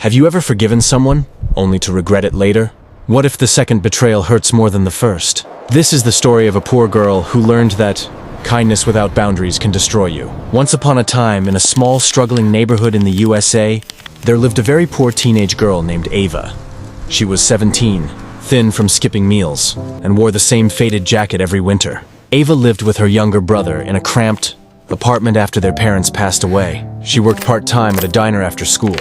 Have you ever forgiven someone, only to regret it later? What if the second betrayal hurts more than the first? This is the story of a poor girl who learned that kindness without boundaries can destroy you. Once upon a time, in a small, struggling neighborhood in the USA, there lived a very poor teenage girl named Ava. She was 17, thin from skipping meals, and wore the same faded jacket every winter. Ava lived with her younger brother in a cramped apartment after their parents passed away. She worked part-time at a diner after school,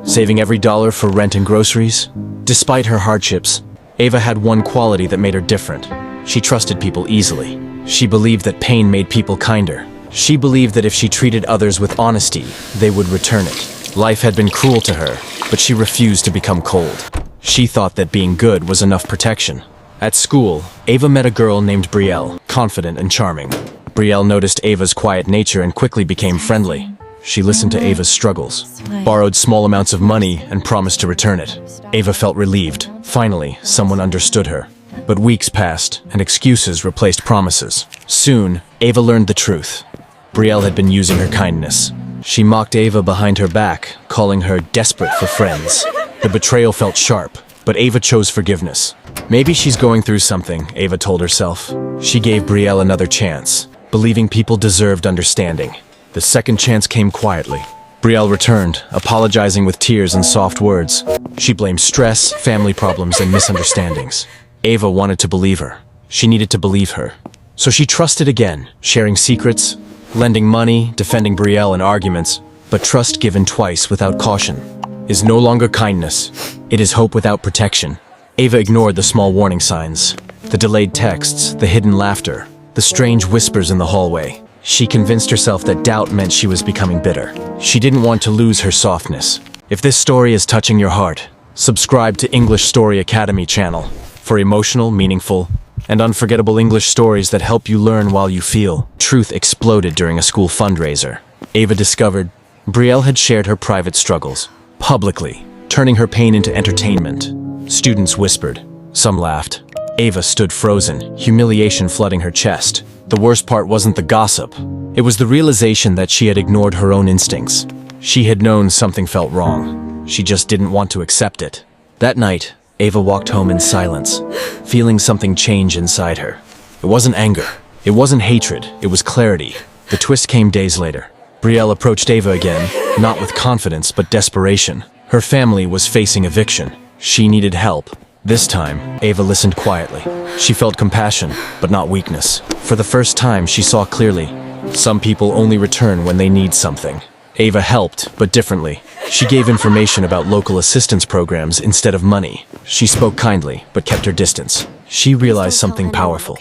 saving every dollar for rent and groceries. Despite her hardships, Ava had one quality that made her different. She trusted people easily. She believed that pain made people kinder. She believed that if she treated others with honesty, they would return it. Life had been cruel to her, but she refused to become cold. She thought that being good was enough protection. At school, Ava met a girl named Brielle, confident and charming. Brielle noticed Ava's quiet nature and quickly became friendly. She listened to Ava's struggles, borrowed small amounts of money, and promised to return it. Ava felt relieved. Finally, someone understood her. But weeks passed, and excuses replaced promises. Soon, Ava learned the truth. Brielle had been using her kindness. She mocked Ava behind her back, calling her desperate for friends. The betrayal felt sharp, but Ava chose forgiveness. Maybe she's going through something, Ava told herself. She gave Brielle another chance, believing people deserved understanding. The second chance came quietly. Brielle returned, apologizing with tears and soft words. She blamed stress, family problems, and misunderstandings. Ava wanted to believe her. She needed to believe her. So she trusted again, sharing secrets, lending money, defending Brielle in arguments. But trust given twice without caution is no longer kindness. It is hope without protection. Ava ignored the small warning signs, the delayed texts, the hidden laughter, the strange whispers in the hallway. She convinced herself that doubt meant she was becoming bitter. She didn't want to lose her softness. If this story is touching your heart, subscribe to English Story Academy channel for emotional, meaningful, and unforgettable English stories that help you learn while you feel. Truth exploded during a school fundraiser. Ava discovered Brielle had shared her private struggles publicly, turning her pain into entertainment. Students whispered. Some laughed. Ava stood frozen, humiliation flooding her chest. The worst part wasn't the gossip. It was the realization that she had ignored her own instincts. She had known something felt wrong. She just didn't want to accept it. That night, Ava walked home in silence, feeling something change inside her. It wasn't anger. It wasn't hatred. It was clarity. The twist came days later. Brielle approached Ava again, not with confidence but desperation. Her family was facing eviction. She needed help. This time, Ava listened quietly. She felt compassion, but not weakness. For the first time, she saw clearly. Some people only return when they need something. Ava helped, but differently. She gave information about local assistance programs instead of money. She spoke kindly, but kept her distance. She realized something powerful.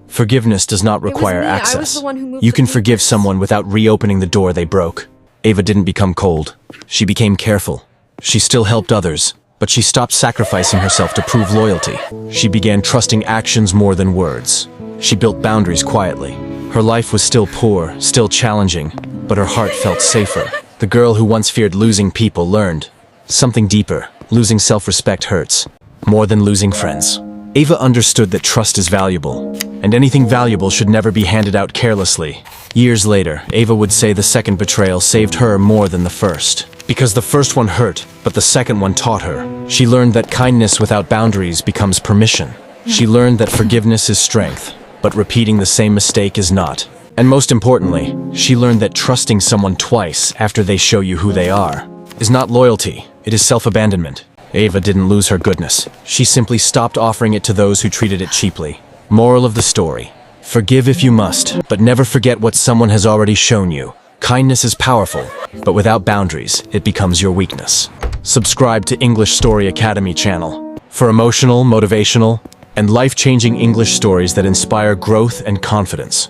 Forgiveness does not require access. You can forgive someone without reopening the door they broke. Ava didn't become cold. She became careful. She still helped others, but she stopped sacrificing herself to prove loyalty. She began trusting actions more than words. She built boundaries quietly. Her life was still poor, still challenging, but her heart felt safer. The girl who once feared losing people learned something deeper. Losing self-respect hurts more than losing friends. Ava understood that trust is valuable, and anything valuable should never be handed out carelessly. Years later, Ava would say the second betrayal saved her more than the first. Because the first one hurt, but the second one taught her. She learned that kindness without boundaries becomes permission. She learned that forgiveness is strength, but repeating the same mistake is not. And most importantly, she learned that trusting someone twice after they show you who they are is not loyalty, it is self-abandonment. Ava didn't lose her goodness. She simply stopped offering it to those who treated it cheaply. Moral of the story: forgive if you must, but never forget what someone has already shown you. Kindness is powerful, but without boundaries, it becomes your weakness. Subscribe to English Story Academy channel for emotional, motivational, and life-changing English stories that inspire growth and confidence.